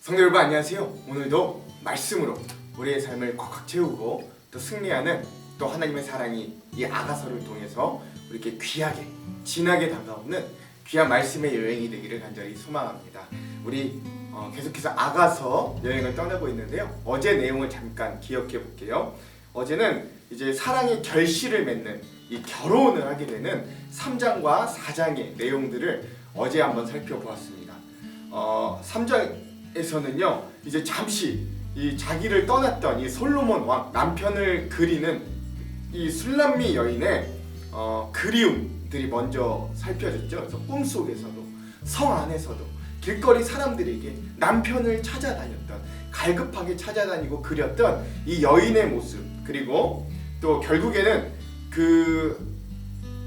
성도 여러분 안녕하세요. 오늘도 말씀으로 우리의 삶을 꽉꽉 채우고 또 승리하는 또 하나님의 사랑이 이 아가서를 통해서 우리에게 귀하게 진하게 다가오는 귀한 말씀의 여행이 되기를 간절히 소망합니다. 우리 계속해서 아가서 여행을 떠나고 있는데요. 어제 내용을 잠깐 기억해 볼게요. 어제는 이제 사랑의 결실을 맺는 이 결혼을 하게 되는 3장과 4장의 내용들을 어제 한번 살펴보았습니다. 3장에서는요 이제 잠시 이 자기를 떠났던 이 솔로몬 왕 남편을 그리는 이 술람미 여인의 그리움들이 먼저 살펴졌죠. 그래서 꿈속에서도 성 안에서도 길거리 사람들에게 남편을 찾아다녔던 갈급하게 찾아다니고 그렸던 이 여인의 모습, 그리고 또 결국에는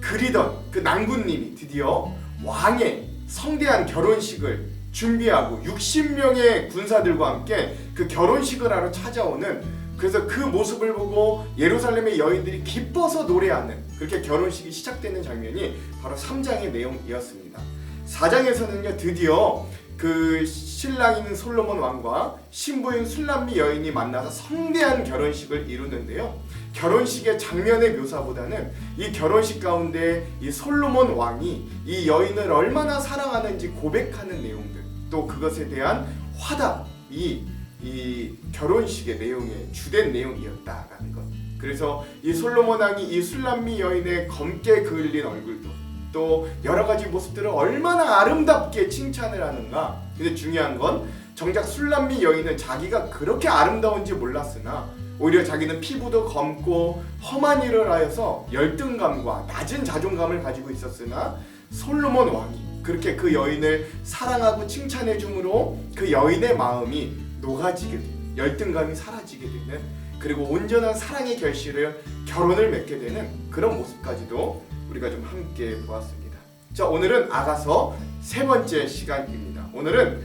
그리던 그 낭군님이 드디어 왕의 성대한 결혼식을 준비하고 60명의 군사들과 함께 그 결혼식을 하러 찾아오는, 그래서 그 모습을 보고 예루살렘의 여인들이 기뻐서 노래하는, 그렇게 결혼식이 시작되는 장면이 바로 3장의 내용이었습니다. 4장에서는요 드디어 그 신랑인 솔로몬 왕과 신부인 술람미 여인이 만나서 성대한 결혼식을 이루는데요. 결혼식의 장면의 묘사보다는 이 결혼식 가운데 이 솔로몬 왕이 이 여인을 얼마나 사랑하는지 고백하는 내용들, 또 그것에 대한 화답이 이 결혼식의 내용의 주된 내용이었다라는 것. 그래서 이 솔로몬 왕이 이 술람미 여인의 검게 그을린 얼굴도, 또 여러 가지 모습들을 얼마나 아름답게 칭찬을 하는가. 근데 중요한 건 정작 술람미 여인은 자기가 그렇게 아름다운지 몰랐으나 오히려 자기는 피부도 검고 험한 일을 하여서 열등감과 낮은 자존감을 가지고 있었으나 솔로몬 왕이 그렇게 그 여인을 사랑하고 칭찬해 주므로 그 여인의 마음이 녹아지게 되는, 열등감이 사라지게 되는, 그리고 온전한 사랑의 결실을 결혼을 맺게 되는 그런 모습까지도 우리가 좀 함께 보았습니다. 자, 오늘은 아가서 세 번째 시간입니다. 오늘은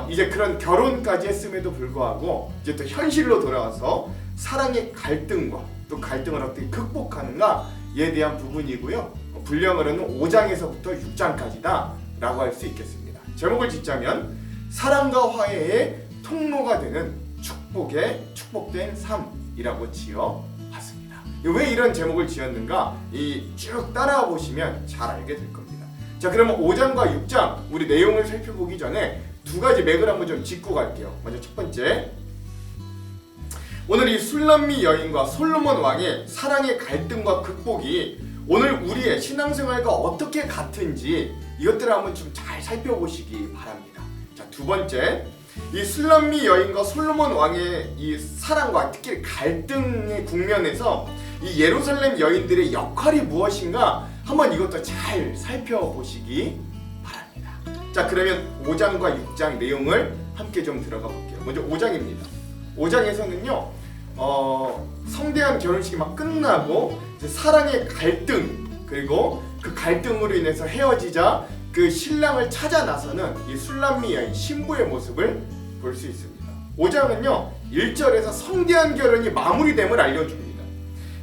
이제 그런 결혼까지 했음에도 불구하고 이제 또 현실로 돌아와서 사랑의 갈등과 또 갈등을 어떻게 극복하는가에 대한 부분이고요. 분량으로는 5장에서부터 6장까지다 라고 할 수 있겠습니다. 제목을 짓자면 사랑과 화해의 통로가 되는 축복된 삶이라고 지어봤습니다. 왜 이런 제목을 지었는가? 쭉 따라와 보시면 잘 알게 될 겁니다. 자, 그러면 5장과 6장 우리 내용을 살펴보기 전에 두 가지 맥을 한번 좀 짚고 갈게요. 먼저 첫 번째, 오늘 이 술람미 여인과 솔로몬 왕의 사랑의 갈등과 극복이 오늘 우리의 신앙생활과 어떻게 같은지 이것들을 한번 좀 잘 살펴보시기 바랍니다. 자, 두 번째, 이 술람미 여인과 솔로몬 왕의 이 사랑과 특히 갈등의 국면에서 이 예루살렘 여인들의 역할이 무엇인가 한번 이것도 잘 살펴보시기 바랍니다. 자, 그러면 5장과 6장 내용을 함께 좀 들어가 볼게요. 먼저 5장입니다. 5장에서는요 성대한 결혼식이 막 끝나고 이제 사랑의 갈등, 그리고 그 갈등으로 인해서 헤어지자 그 신랑을 찾아 나서는 이 술람미 여인 신부의 모습을 볼 수 있습니다. 5장은요 1절에서 성대한 결혼이 마무리됨을 알려줍니다.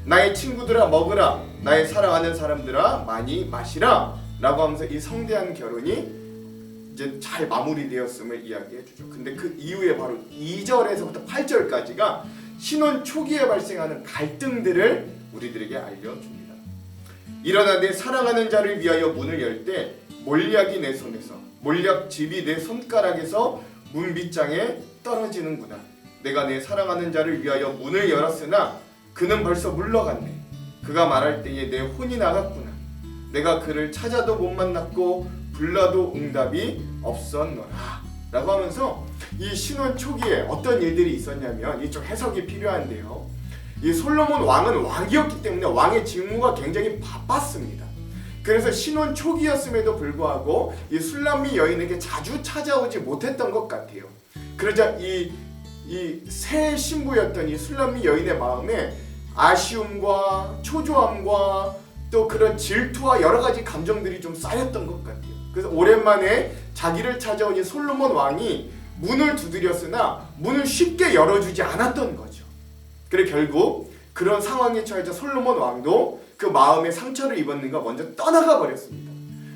나의 친구들아 먹으라, 나의 사랑하는 사람들아 많이 마시라 라고 하면서 이 성대한 결혼이 이제 잘 마무리되었음을 이야기해주죠. 근데 그 이후에 바로 2절에서부터 8절까지가 신혼 초기에 발생하는 갈등들을 우리들에게 알려줍니다. 일어나 내 사랑하는 자를 위하여 문을 열 때 몰약이 내 손에서, 몰약즙이 내 손가락에서 문빗장에 떨어지는구나. 내가 내 사랑하는 자를 위하여 문을 열었으나 그는 벌써 물러갔네. 그가 말할 때에 내 혼이 나갔구나. 내가 그를 찾아도 못 만났고 불러도 응답이 없었노라 라고 하면서 이 신혼 초기에 어떤 일들이 있었냐면, 이 좀 해석이 필요한데요, 이 솔로몬 왕은 왕이었기 때문에 왕의 직무가 굉장히 바빴습니다. 그래서 신혼 초기였음에도 불구하고 이 술람미 여인에게 자주 찾아오지 못했던 것 같아요. 그러자 이 새 신부였던 이 술람미 여인의 마음에 아쉬움과 초조함과 또 그런 질투와 여러 가지 감정들이 좀 쌓였던 것 같아요. 그래서 오랜만에 자기를 찾아온 이 솔로몬 왕이 문을 두드렸으나 문을 쉽게 열어주지 않았던 거죠. 그래 결국 그런 상황에 처해져 솔로몬 왕도 그 마음에 상처를 입었는가 먼저 떠나가 버렸습니다.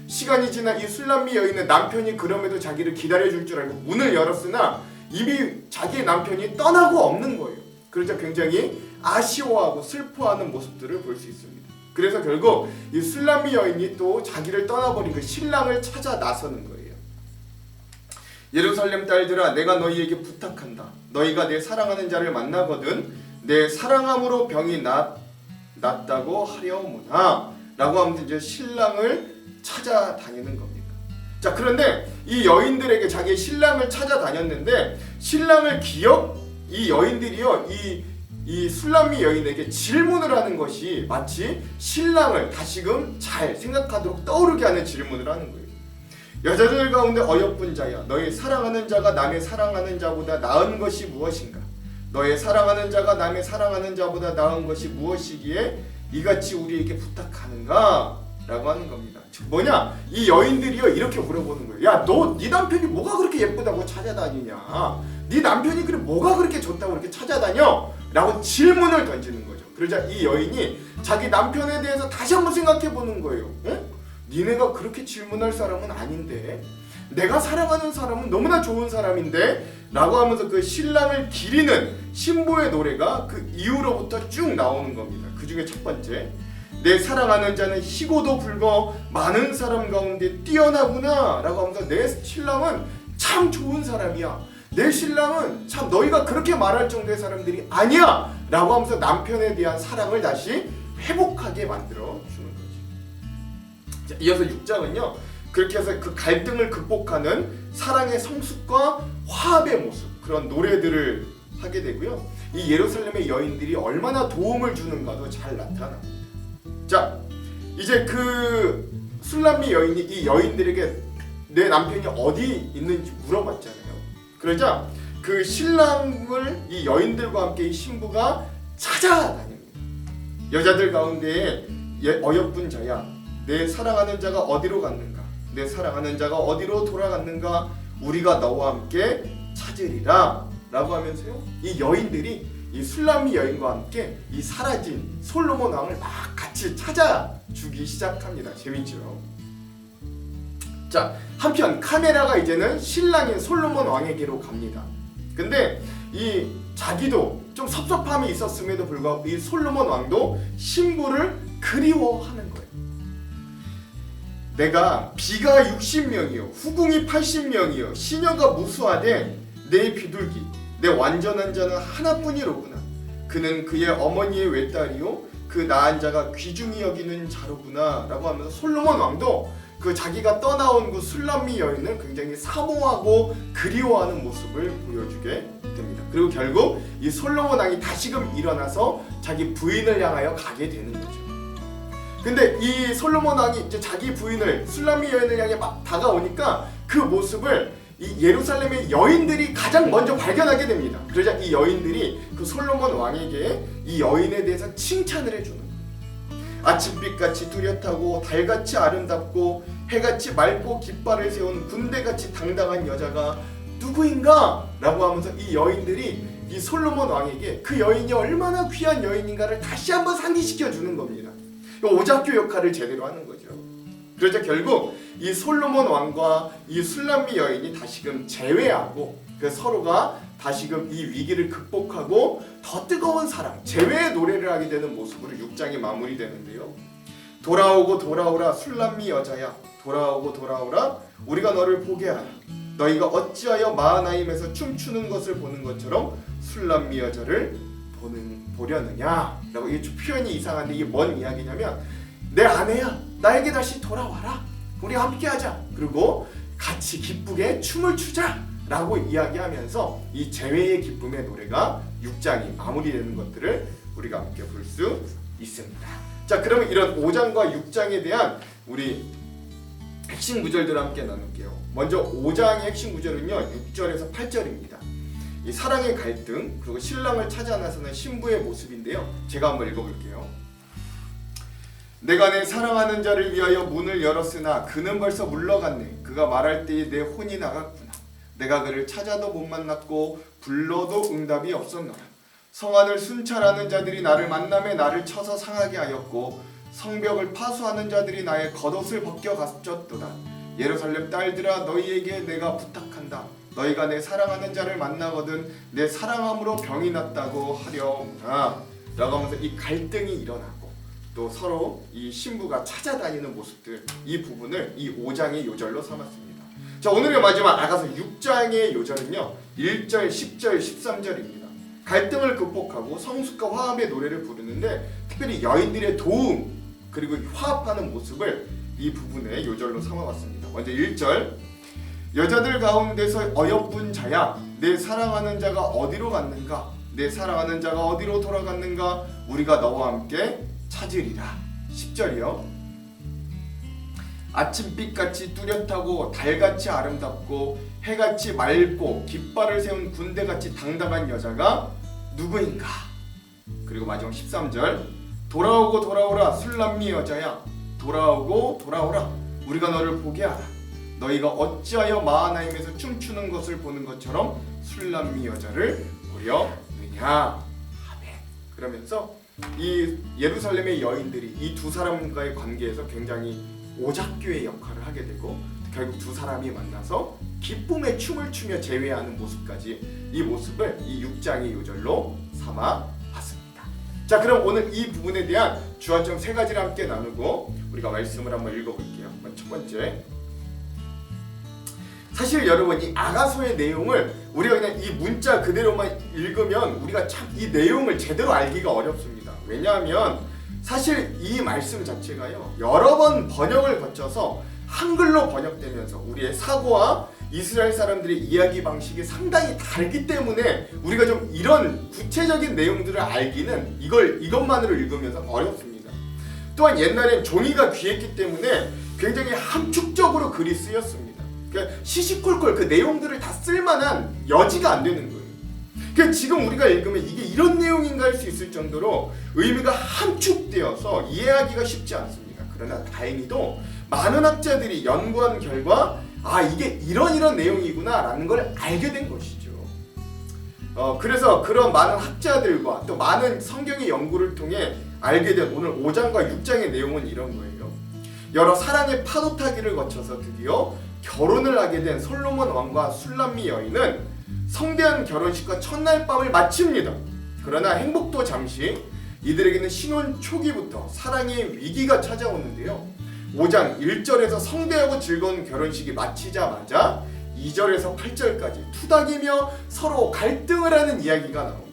시간이 지나 이 술람미 여인은 남편이 그럼에도 자기를 기다려줄 줄 알고 문을 열었으나 이미 자기의 남편이 떠나고 없는 거예요. 그러자 굉장히 아쉬워하고 슬퍼하는 모습들을 볼 수 있습니다. 그래서 결국 이 술람미 여인이 또 자기를 떠나버린 그 신랑을 찾아 나서는 거예요. 예루살렘 딸들아, 내가 너희에게 부탁한다. 너희가 내 사랑하는 자를 만나거든 내 사랑함으로 병이 낫다고 하려무나 라고 하면서 이제 신랑을 찾아다니는 겁니다. 자, 그런데 이 여인들에게 자기의 신랑을 찾아다녔는데 이 여인들이요 이 술람미 여인에게 질문을 하는 것이 마치 신랑을 다시금 잘 생각하도록 떠오르게 하는 질문을 하는 거예요. 여자들 가운데 어여쁜 자야, 너의 사랑하는 자가 남의 사랑하는 자보다 나은 것이 무엇인가? 너의 사랑하는 자가 남의 사랑하는 자보다 나은 것이 무엇이기에 이같이 우리에게 부탁하는가? 라고 하는 겁니다. 즉 뭐냐? 이 여인들이요 이렇게 물어보는 거예요. 야, 네 남편이 뭐가 그렇게 예쁘다고 찾아다니냐? 네 남편이 그래 뭐가 그렇게 좋다고 이렇게 찾아다녀? 라고 질문을 던지는 거죠. 그러자 이 여인이 자기 남편에 대해서 다시 한번 생각해 보는 거예요. 응? 니네가 그렇게 질문할 사람은 아닌데, 내가 사랑하는 사람은 너무나 좋은 사람인데 라고 하면서 그 신랑을 기리는 신부의 노래가 그 이후로부터 쭉 나오는 겁니다. 그 중에 첫 번째, 내 사랑하는 자는 희고도 불거 많은 사람 가운데 뛰어나구나 라고 하면서 내 신랑은 참 좋은 사람이야, 내 신랑은 참 너희가 그렇게 말할 정도의 사람들이 아니야 라고 하면서 남편에 대한 사랑을 다시 회복하게 만들어 주는 거죠. 자, 이어서 6장은요 그렇게 해서 그 갈등을 극복하는 사랑의 성숙과 화합의 모습, 그런 노래들을 하게 되고요. 이 예루살렘의 여인들이 얼마나 도움을 주는가도 잘 나타납니다. 자, 이제 그 술람미 여인이 이 여인들에게 내 남편이 어디 있는지 물어봤잖아요. 그러자 그 신랑을 이 여인들과 함께 이 신부가 찾아다닙니다. 여자들 가운데 어여쁜 자야, 내 사랑하는 자가 어디로 갔는가? 내 사랑하는 자가 어디로 돌아갔는가? 우리가 너와 함께 찾으리라 라고 하면서요 이 여인들이 이 술람미 여인과 함께 이 사라진 솔로몬 왕을 막 같이 찾아주기 시작합니다. 재밌죠? 자, 한편 카메라가 이제는 신랑인 솔로몬 왕에게로 갑니다. 근데 이 자기도 좀 섭섭함이 있었음에도 불구하고 이 솔로몬 왕도 신부를 그리워하는 거예요. 내가 비가 60명이요 후궁이 80명이요 시녀가 무수하되 내 비둘기 내 완전한 자는 하나뿐이로구나. 그는 그의 어머니의 외딸이요 그 낳은 자가 귀중히 여기는 자로구나 라고 하면서 솔로몬 왕도 그 자기가 떠나온 그 술람미 여인을 굉장히 사모하고 그리워하는 모습을 보여주게 됩니다. 그리고 결국 이 솔로몬 왕이 다시금 일어나서 자기 부인을 향하여 가게 되는 거죠. 근데 이 솔로몬 왕이 이제 자기 부인을 술람미 여인을 향해 막 다가오니까 그 모습을 이 예루살렘의 여인들이 가장 먼저 발견하게 됩니다. 그러자 이 여인들이 그 솔로몬 왕에게 이 여인에 대해서 칭찬을 해주는 거예요. 아침빛같이 뚜렷하고 달같이 아름답고 해같이 맑고 깃발을 세운 군대같이 당당한 여자가 누구인가? 라고 하면서 이 여인들이 이 솔로몬 왕에게 그 여인이 얼마나 귀한 여인인가를 다시 한번 상기시켜 주는 겁니다. 오작교 역할을 제대로 하는 거죠. 그러자 결국 이 솔로몬 왕과 이 술람미 여인이 다시금 재회하고 그 서로가 다시금 이 위기를 극복하고 더 뜨거운 사랑, 재회의 노래를 하게 되는 모습으로 6장이 마무리되는데요. 돌아오고 돌아오라 술람미 여자야, 돌아오고 돌아오라 우리가 너를 보게 하라. 너희가 어찌하여 마하나임에서 춤추는 것을 보는 것처럼 술람미 여자를 보려느냐 라고. 이게 표현이 이상한데 이게 뭔 이야기냐면 내 아내야 나에게 다시 돌아와라, 우리 함께 하자, 그리고 같이 기쁘게 춤을 추자 라고 이야기하면서 이 재회의 기쁨의 노래가 6장이 마무리되는 것들을 우리가 함께 볼 수 있습니다. 자, 그러면 이런 5장과 6장에 대한 우리 핵심 구절들을 함께 나눌게요. 먼저 5장의 핵심 구절은요 6절에서 8절입니다. 이 사랑의 갈등 그리고 신랑을 찾아 나서는 신부의 모습인데요. 제가 한번 읽어볼게요. 내가 내 사랑하는 자를 위하여 문을 열었으나 그는 벌써 물러갔네. 그가 말할 때에 내 혼이 나갔구나. 내가 그를 찾아도 못 만났고 불러도 응답이 없었노라. 성안을 순찰하는 자들이 나를 만남에 나를 쳐서 상하게 하였고 성벽을 파수하는 자들이 나의 겉옷을 벗겨 가졌도다. 예루살렘 딸들아 너희에게 내가 부탁한다. 너희가 내 사랑하는 자를 만나거든 내 사랑함으로 병이 났다고 하려나 라고 하면서 이 갈등이 일어나고 또 서로 이 신부가 찾아다니는 모습들, 이 부분을 이 5장의 요절로 삼았습니다. 자, 오늘의 마지막 아가서 6장의 요절은요 1절, 10절, 13절입니다. 갈등을 극복하고 성숙과 화합의 노래를 부르는데 특별히 여인들의 도움 그리고 화합하는 모습을 이 부분의 요절로 삼아봤습니다. 먼저 1절, 여자들 가운데서 어여쁜 자야 내 사랑하는 자가 어디로 갔는가, 내 사랑하는 자가 어디로 돌아갔는가, 우리가 너와 함께 찾으리라. 10절이요, 아침빛같이 뚜렷하고 달같이 아름답고 해같이 맑고 깃발을 세운 군대같이 당당한 여자가 누구인가. 그리고 마지막 13절, 돌아오고 돌아오라 술람미 여자야 돌아오고 돌아오라 우리가 너를 보게 하라. 너희가 어찌하여 마하나임에서 춤추는 것을 보는 것처럼 술람미 여자를 보려느냐. 아멘. 그러면서 이 예루살렘의 여인들이 이 두 사람과의 관계에서 굉장히 오작교의 역할을 하게 되고 결국 두 사람이 만나서 기쁨의 춤을 추며 재회하는 모습까지 이 모습을 이 6장의 요절로 삼아 봤습니다. 자, 그럼 오늘 이 부분에 대한 주안점 세 가지를 함께 나누고 우리가 말씀을 한번 읽어볼게요. 첫 번째, 사실 여러분 이 아가서의 내용을 우리가 그냥 이 문자 그대로만 읽으면 우리가 참 이 내용을 제대로 알기가 어렵습니다. 왜냐하면 사실 이 말씀 자체가요 여러 번 번역을 거쳐서 한글로 번역되면서 우리의 사고와 이스라엘 사람들의 이야기 방식이 상당히 다르기 때문에 우리가 좀 이런 구체적인 내용들을 알기는 이것만으로 읽으면서 어렵습니다. 또한 옛날엔 종이가 귀했기 때문에 굉장히 함축적으로 글이 쓰였습니다. 그러니까 시시콜콜 그 내용들을 다 쓸만한 여지가 안 되는 거예요. 그러니까 지금 우리가 읽으면 이게 이런 내용인가 할 수 있을 정도로 의미가 함축되어서 이해하기가 쉽지 않습니다. 그러나 다행히도 많은 학자들이 연구한 결과 이게 이런 내용이구나 라는 걸 알게 된 것이죠. 그래서 그런 많은 학자들과 또 많은 성경의 연구를 통해 알게 된 오늘 5장과 6장의 내용은 이런 거예요. 여러 사랑의 파도 타기를 거쳐서 드디어 결혼을 하게 된 솔로몬 왕과 술람미 여인은 성대한 결혼식과 첫날 밤을 마칩니다. 그러나 행복도 잠시, 이들에게는 신혼 초기부터 사랑의 위기가 찾아오는데요. 5장 1절에서 성대하고 즐거운 결혼식이 마치자마자 2절에서 8절까지 투닥이며 서로 갈등을 하는 이야기가 나옵니다.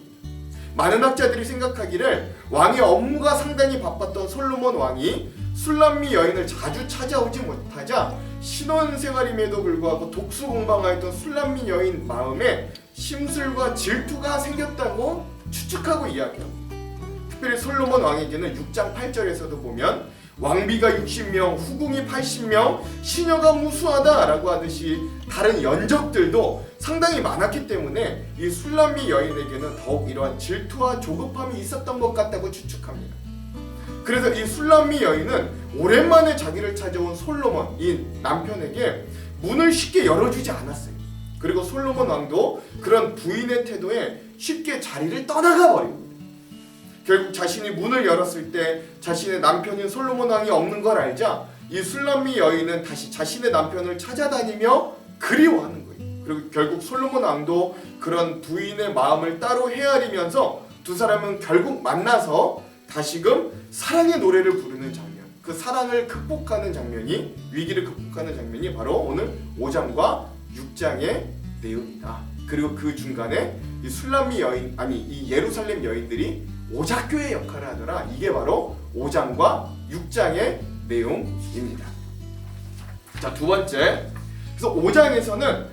많은 학자들이 생각하기를 왕의 업무가 상당히 바빴던 솔로몬 왕이 술람미 여인을 자주 찾아오지 못하자 신혼생활임에도 불구하고 독수공방하였던 술람미 여인 마음에 심술과 질투가 생겼다고 추측하고 이야기합니다. 특별히 솔로몬 왕에게는 6장 8절에서도 보면 왕비가 60명, 후궁이 80명, 시녀가 무수하다라고 하듯이 다른 연적들도 상당히 많았기 때문에 이 술람미 여인에게는 더욱 이러한 질투와 조급함이 있었던 것 같다고 추측합니다. 그래서 이 술람미 여인은 오랜만에 자기를 찾아온 솔로몬, 이 남편에게 문을 쉽게 열어주지 않았어요. 그리고 솔로몬 왕도 그런 부인의 태도에 쉽게 자리를 떠나가 버립니다. 결국 자신이 문을 열었을 때 자신의 남편인 솔로몬 왕이 없는 걸 알자 이 술람미 여인은 다시 자신의 남편을 찾아다니며 그리워하는 거예요. 그리고 결국 솔로몬 왕도 그런 부인의 마음을 따로 헤아리면서 두 사람은 결국 만나서 다시금 사랑의 노래를 부르는 장면, 그 사랑을 극복하는 장면이, 위기를 극복하는 장면이 바로 오늘 5장과 6장의 내용이다. 그리고 그 중간에 이 술람미 여인, 이 예루살렘 여인들이 오작교의 역할을 하더라. 이게 바로 5장과 6장의 내용입니다. 자, 두 번째. 그래서 5장에서는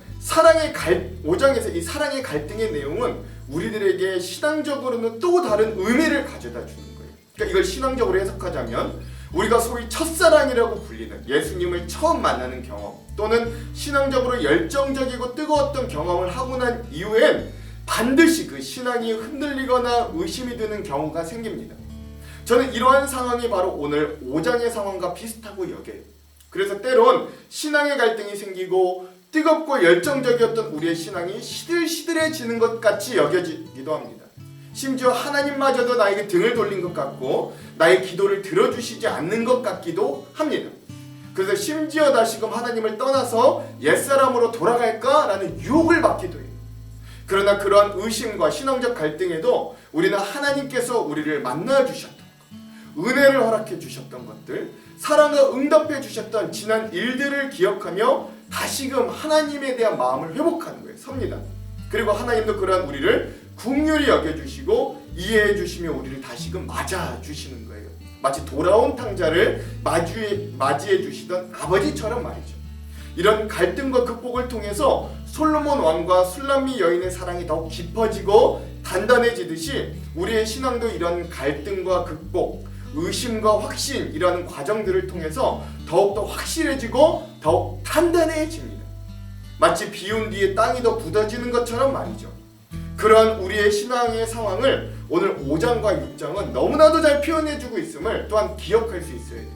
5장에서 이 사랑의 갈등의 내용은 우리들에게 신앙적으로는 또 다른 의미를 가져다 주는 거예요. 그러니까 이걸 신앙적으로 해석하자면 우리가 소위 첫사랑이라고 불리는 예수님을 처음 만나는 경험, 또는 신앙적으로 열정적이고 뜨거웠던 경험을 하고 난 이후엔 반드시 그 신앙이 흔들리거나 의심이 드는 경우가 생깁니다. 저는 이러한 상황이 바로 오늘 5장의 상황과 비슷하고 여겨요. 그래서 때론 신앙의 갈등이 생기고 뜨겁고 열정적이었던 우리의 신앙이 시들시들해지는 것 같이 여겨지기도 합니다. 심지어 하나님마저도 나에게 등을 돌린 것 같고 나의 기도를 들어주시지 않는 것 같기도 합니다. 그래서 심지어 다시금 하나님을 떠나서 옛사람으로 돌아갈까라는 유혹을 받기도 해요. 그러나 그러한 의심과 신앙적 갈등에도 우리는 하나님께서 우리를 만나주셨던 것, 은혜를 허락해 주셨던 것들, 사랑과 응답해 주셨던 지난 일들을 기억하며 다시금 하나님에 대한 마음을 회복하는 거예요. 섭니다. 그리고 하나님도 그러한 우리를 긍휼히 여겨주시고 이해해 주시며 우리를 다시금 맞아주시는 거예요. 마치 돌아온 탕자를 맞이해 주시던 아버지처럼 말이죠. 이런 갈등과 극복을 통해서 솔로몬 왕과 술람미 여인의 사랑이 더욱 깊어지고 단단해지듯이 우리의 신앙도 이런 갈등과 극복, 의심과 확신 이라는 과정들을 통해서 더욱더 확실해지고 더욱 단단해집니다. 마치 비운 뒤에 땅이 더 굳어지는 것처럼 말이죠. 그러한 우리의 신앙의 상황을 오늘 5장과 6장은 너무나도 잘 표현해주고 있음을 또한 기억할 수 있어야 됩니다.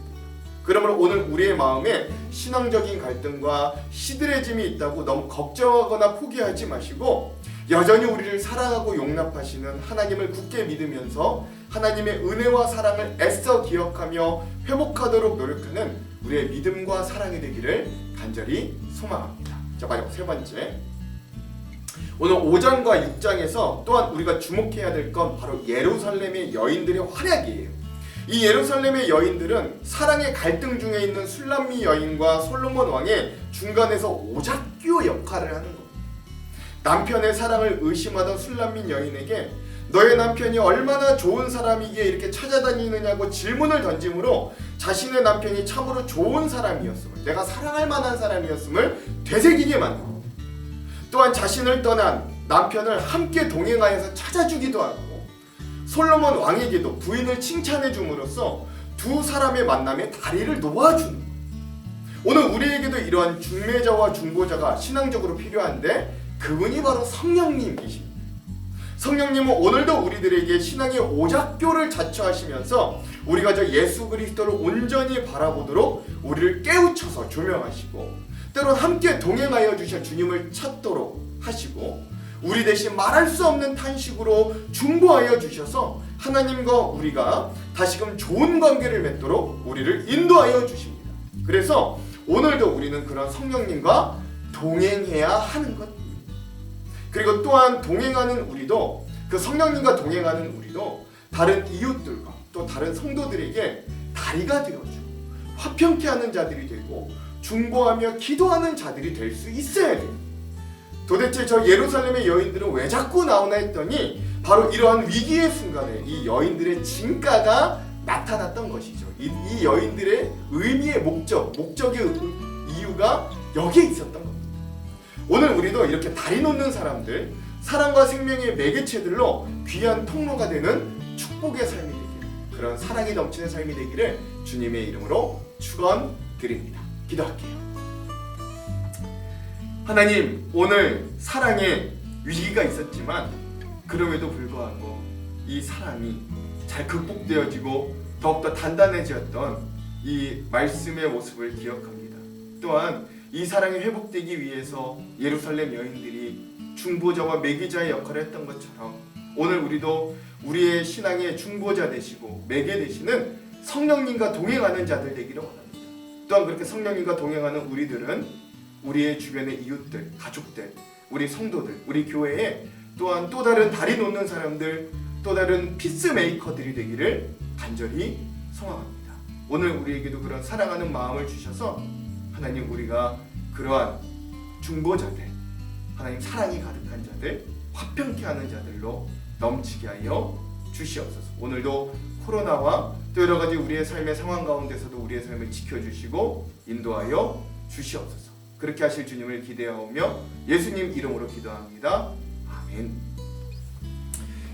그러므로 오늘 우리의 마음에 신앙적인 갈등과 시들해짐이 있다고 너무 걱정하거나 포기하지 마시고 여전히 우리를 사랑하고 용납하시는 하나님을 굳게 믿으면서 하나님의 은혜와 사랑을 애써 기억하며 회복하도록 노력하는 우리의 믿음과 사랑이 되기를 간절히 소망합니다. 자, 마지막 세 번째, 오늘 5장과 6장에서 또한 우리가 주목해야 될 건 바로 예루살렘의 여인들의 활약이에요. 이 예루살렘의 여인들은 사랑의 갈등 중에 있는 술람미 여인과 솔로몬 왕의 중간에서 오작교 역할을 하는 겁니다. 남편의 사랑을 의심하던 술람미 여인에게 너의 남편이 얼마나 좋은 사람이기에 이렇게 찾아다니느냐고 질문을 던짐으로 자신의 남편이 참으로 좋은 사람이었음을, 내가 사랑할 만한 사람이었음을 되새기게 만듭니다. 또한 자신을 떠난 남편을 함께 동행하여서 찾아주기도 하고 솔로몬 왕에게도 부인을 칭찬해 줌으로써 두 사람의 만남에 다리를 놓아주는 거예요. 오늘 우리에게도 이러한 중매자와 중보자가 신앙적으로 필요한데 그분이 바로 성령님이십니다. 성령님은 오늘도 우리들에게 신앙의 오작교를 자처하시면서 우리가 저 예수 그리스도를 온전히 바라보도록 우리를 깨우쳐서 조명하시고 때론 함께 동행하여 주실 주님을 찾도록 하시고 우리 대신 말할 수 없는 탄식으로 중보하여 주셔서 하나님과 우리가 다시금 좋은 관계를 맺도록 우리를 인도하여 주십니다. 그래서 오늘도 우리는 그런 성령님과 동행해야 하는 것입니다. 그리고 또한 동행하는 우리도, 그 성령님과 동행하는 우리도 다른 이웃들과 또 다른 성도들에게 다리가 되어주고 화평케 하는 자들이 되고 중보하며 기도하는 자들이 될 수 있어야 돼요. 도대체 저 예루살렘의 여인들은 왜 자꾸 나오나 했더니 바로 이러한 위기의 순간에 이 여인들의 진가가 나타났던 것이죠. 이 여인들의 의미의 목적의 이유가 여기에 있었던 겁니다. 오늘 우리도 이렇게 다리 놓는 사람들, 사랑과 생명의 매개체들로 귀한 통로가 되는 축복의 삶이 되기를, 그런 사랑이 넘치는 삶이 되기를 주님의 이름으로 축원드립니다. 기도할게요. 하나님, 오늘 사랑에 위기가 있었지만 그럼에도 불구하고 이 사랑이 잘 극복되어지고 더욱더 단단해졌던 이 말씀의 모습을 기억합니다. 또한 이 사랑이 회복되기 위해서 예루살렘 여인들이 중보자와 매개자의 역할을 했던 것처럼 오늘 우리도 우리의 신앙의 중보자 되시고 매개 되시는 성령님과 동행하는 자들 되기를 원합니다. 또한 그렇게 성령님과 동행하는 우리들은 우리의 주변의 이웃들, 가족들, 우리 성도들, 우리 교회에 또한 또 다른 다리 놓는 사람들, 또 다른 피스메이커들이 되기를 간절히 소망합니다. 오늘 우리에게도 그런 사랑하는 마음을 주셔서 하나님, 우리가 그러한 중보자들, 하나님 사랑이 가득한 자들, 화평케 하는 자들로 넘치게 하여 주시옵소서. 오늘도 코로나와 또 여러 가지 우리의 삶의 상황 가운데서도 우리의 삶을 지켜주시고 인도하여 주시옵소서. 그렇게 하실 주님을 기대하오며 예수님 이름으로 기도합니다. 아멘.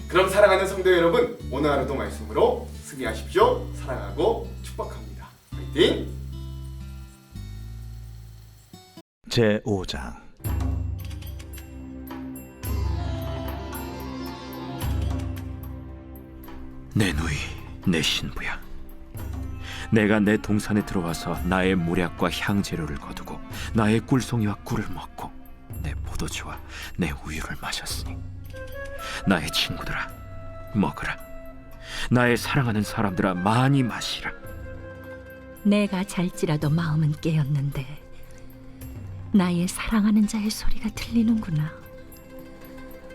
그럼 사랑하는 성도 여러분, 오늘 하루도 말씀으로 승리하십시오. 사랑하고 축복합니다. 화이팅! 제5장 내 누이, 내 신부야, 내가 내 동산에 들어와서 나의 모략과 향재료를 거두고 나의 꿀송이와 꿀을 먹고 내 포도주와 내 우유를 마셨으니 나의 친구들아, 먹으라. 나의 사랑하는 사람들아, 많이 마시라. 내가 잘지라도 마음은 깨었는데 나의 사랑하는 자의 소리가 들리는구나.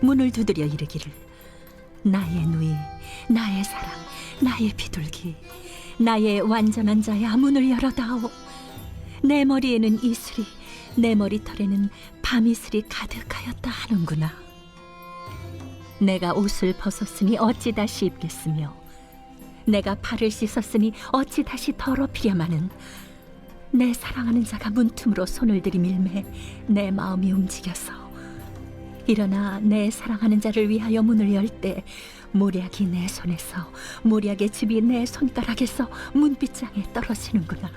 문을 두드려 이르기를, 나의 누이, 나의 사랑, 나의 비둘기, 나의 완전한 자야, 문을 열어다오. 내 머리에는 이슬이, 내 머리털에는 밤이슬이 가득하였다 하는구나. 내가 옷을 벗었으니 어찌 다시 입겠으며, 내가 발을 씻었으니 어찌 다시 더럽히랴마는, 내 사랑하는 자가 문틈으로 손을 들이밀매 내 마음이 움직여서, 일어나 내 사랑하는 자를 위하여 문을 열 때 모략이 내 손에서, 모략의 즙이 내 손가락에서 문빗장에 떨어지는구나.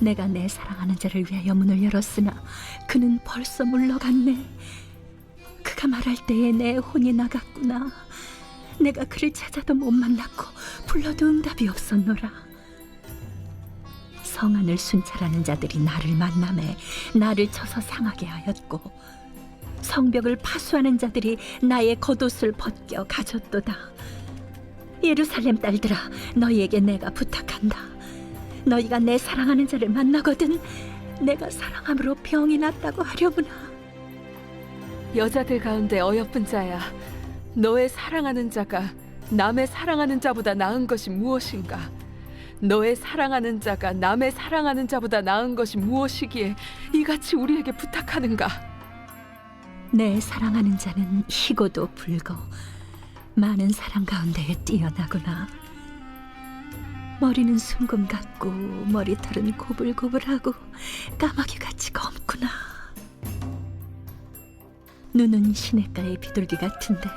내가 내 사랑하는 자를 위하여 문을 열었으나 그는 벌써 물러갔네. 그가 말할 때에 내 혼이 나갔구나. 내가 그를 찾아도 못 만났고 불러도 응답이 없었노라. 성안을 순찰하는 자들이 나를 만나매 나를 쳐서 상하게 하였고, 성벽을 파수하는 자들이 나의 겉옷을 벗겨 가졌도다. 예루살렘 딸들아, 너희에게 내가 부탁한다. 너희가 내 사랑하는 자를 만나거든 내가 사랑함으로 병이 낫다고 하려구나. 여자들 가운데 어여쁜 자야, 너의 사랑하는 자가 남의 사랑하는 자보다 나은 것이 무엇인가? 너의 사랑하는 자가 남의 사랑하는 자보다 나은 것이 무엇이기에 이같이 우리에게 부탁하는가? 내 사랑하는 자는 희고도 붉어 많은 사람 가운데에 뛰어나구나. 머리는 순금 같고 머리털은 고불고불하고 까마귀같이 검구나. 눈은 시냇가의 비둘기 같은데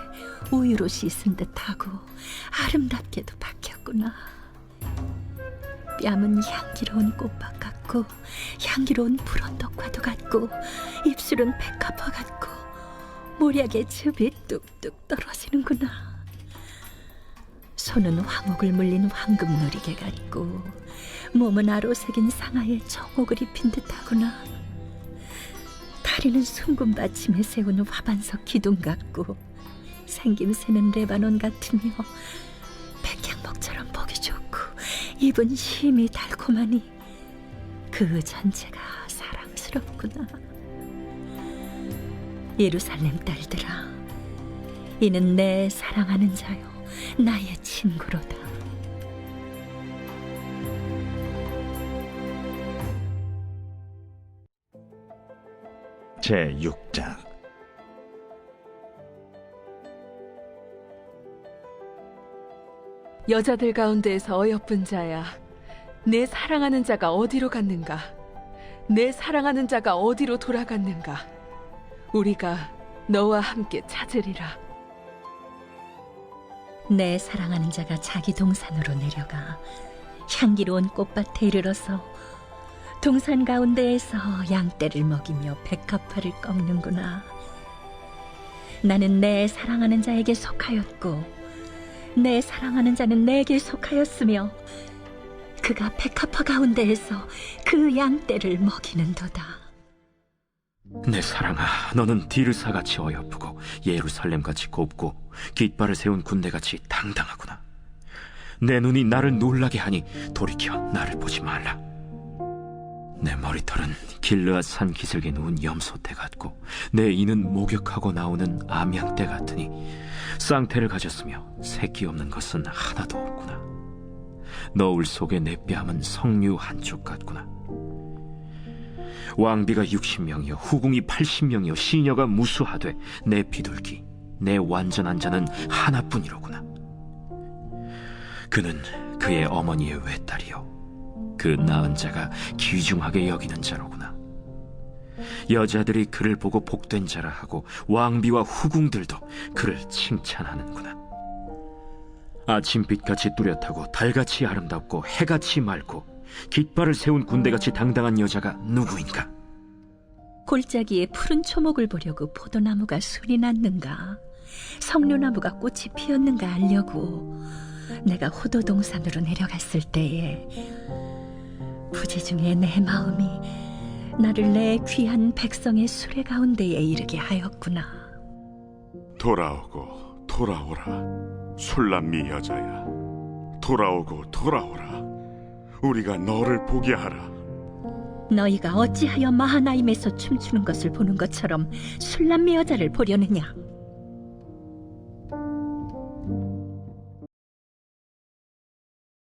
우유로 씻은 듯하고 아름답게도 박혔구나. 뺨은 향기로운 꽃밭 같고 향기로운 불언덕과도 같고, 입술은 백합화 같고 모략의 즙이 뚝뚝 떨어지는구나. 손은 화목을 물린 황금 누리개 같고 몸은 아로 새긴 상아의 청옥을 입힌 듯하구나. 다리는 순금 받침에 세운 화반석 기둥 같고 생김새는 레바논 같으며 백향목처럼 보기 좋고 입은 심이 달콤하니 그 전체가 사랑스럽구나. 예루살렘 딸들아, 이는 내 사랑하는 자요 나의 친구로다. 제6장. 여자들 가운데에서 어여쁜 자야, 내 사랑하는 자가 어디로 갔는가? 내 사랑하는 자가 어디로 돌아갔는가? 우리가 너와 함께 찾으리라. 내 사랑하는 자가 자기 동산으로 내려가 향기로운 꽃밭에 이르러서 동산 가운데에서 양떼를 먹이며 백합화를 꺾는구나. 나는 내 사랑하는 자에게 속하였고 내 사랑하는 자는 내게 속하였으며 그가 백합화 가운데에서 그 양떼를 먹이는도다. 내 사랑아, 너는 디르사같이 어여쁘고 예루살렘같이 곱고 깃발을 세운 군대같이 당당하구나. 내 눈이 나를 놀라게 하니 돌이켜 나를 보지 말라. 내 머리털은 길르앗 산 기슭에 누운 염소떼 같고 내 이는 목욕하고 나오는 암양떼 같으니 쌍태를 가졌으며 새끼 없는 것은 하나도 없구나. 너울 속에 내 뺨은 석류 한쪽 같구나. 왕비가 60명이요 후궁이 80명이요 시녀가 무수하되 내 비둘기 내 완전한 자는 하나뿐이로구나. 그는 그의 어머니의 외딸이요 그 낳은 자가 귀중하게 여기는 자로구나. 여자들이 그를 보고 복된 자라 하고 왕비와 후궁들도 그를 칭찬하는구나. 아침빛같이 뚜렷하고 달같이 아름답고 해같이 맑고 깃발을 세운 군대같이 당당한 여자가 누구인가? 골짜기에 푸른 초목을 보려고 포도나무가 순이 났는가, 석류나무가 꽃이 피었는가 알려고 내가 호도동산으로 내려갔을 때에 부지중에 내 마음이 나를 내 귀한 백성의 수레 가운데에 이르게 하였구나. 돌아오고 돌아오라, 술람미 여자야. 돌아오고 돌아오라, 우리가 너를 보게 하라. 너희가 어찌하여 마하나임에서 춤추는 것을 보는 것처럼 술람미 여자를 보려느냐?